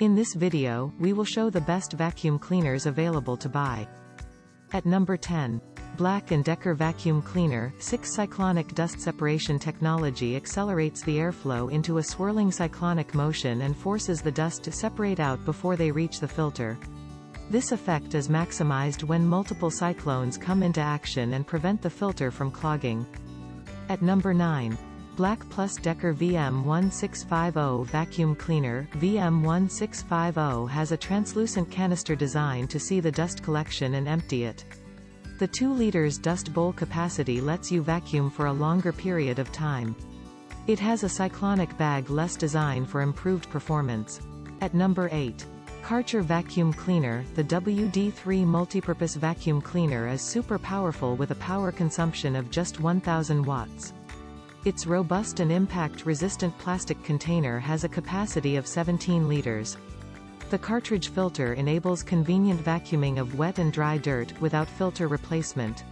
In this video, we will show the best vacuum cleaners available to buy. At number 10. Black & Decker Vacuum Cleaner. 6 Cyclonic dust separation technology accelerates the airflow into a swirling cyclonic motion and forces the dust to separate out before they reach the filter. This effect is maximized when multiple cyclones come into action and prevent the filter from clogging. At number 9. Black + Decker VM1650 Vacuum Cleaner. VM1650 has a translucent canister design to see the dust collection and empty it. The 2 liters dust bowl capacity lets you vacuum for a longer period of time. It has a cyclonic bag-less design for improved performance. At number 8. Karcher Vacuum Cleaner. The WD-3 multipurpose vacuum cleaner is super powerful with a power consumption of just 1000 watts. Its robust and impact-resistant plastic container has a capacity of 17 liters. The cartridge filter enables convenient vacuuming of wet and dry dirt without filter replacement.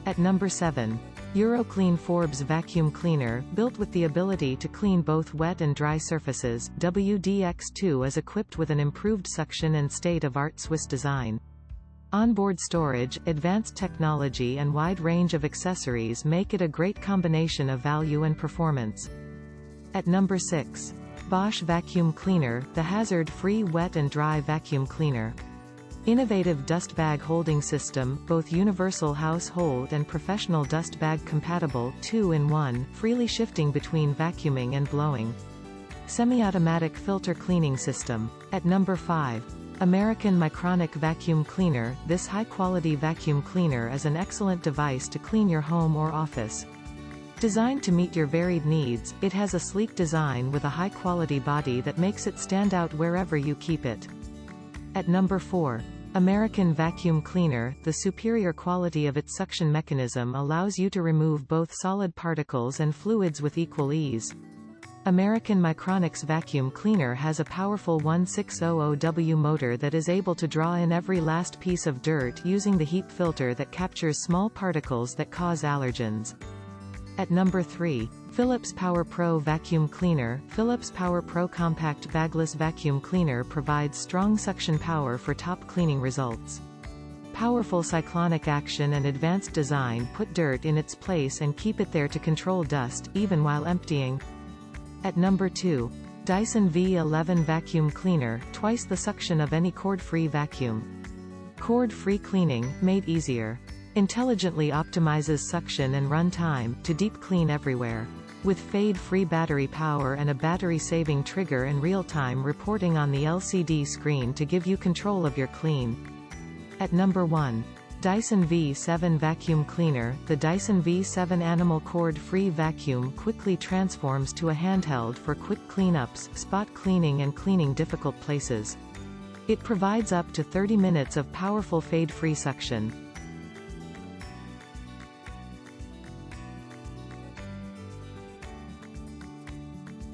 At number 7. Euroclean Forbes Vacuum Cleaner. Built with the ability to clean both wet and dry surfaces, WDX2 is equipped with an improved suction and state-of-art Swiss design. Onboard storage, advanced technology and wide range of accessories make it a great combination of value and performance. At number 6. Bosch Vacuum Cleaner. The hazard-free wet and dry vacuum cleaner. Innovative dust bag holding system, both universal household and professional dust bag compatible, 2-in-1, freely shifting between vacuuming and blowing. Semi-automatic filter cleaning system. At number 5. American Micronic Vacuum Cleaner. This high-quality vacuum cleaner is an excellent device to clean your home or office. Designed to meet your varied needs, it has a sleek design with a high-quality body that makes it stand out wherever you keep it. At number 4. American Vacuum Cleaner. The superior quality of its suction mechanism allows you to remove both solid particles and fluids with equal ease. American Micronic's vacuum cleaner has a powerful 1600W motor that is able to draw in every last piece of dirt using the HEPA filter that captures small particles that cause allergens. At number 3. Philips PowerPro Vacuum Cleaner. Philips PowerPro Compact Bagless Vacuum Cleaner provides strong suction power for top cleaning results. Powerful cyclonic action and advanced design put dirt in its place and keep it there to control dust, even while emptying. At number 2. Dyson V11 Vacuum Cleaner. Twice the suction of any cord-free vacuum. Cord-free cleaning, made easier. Intelligently optimizes suction and run time, to deep clean everywhere. With fade-free battery power and a battery-saving trigger and real-time reporting on the LCD screen to give you control of your clean. At number 1. Dyson V7 Vacuum Cleaner. The Dyson V7 animal cord-free vacuum quickly transforms to a handheld for quick cleanups, spot cleaning and cleaning difficult places. It provides up to 30 minutes of powerful fade-free suction.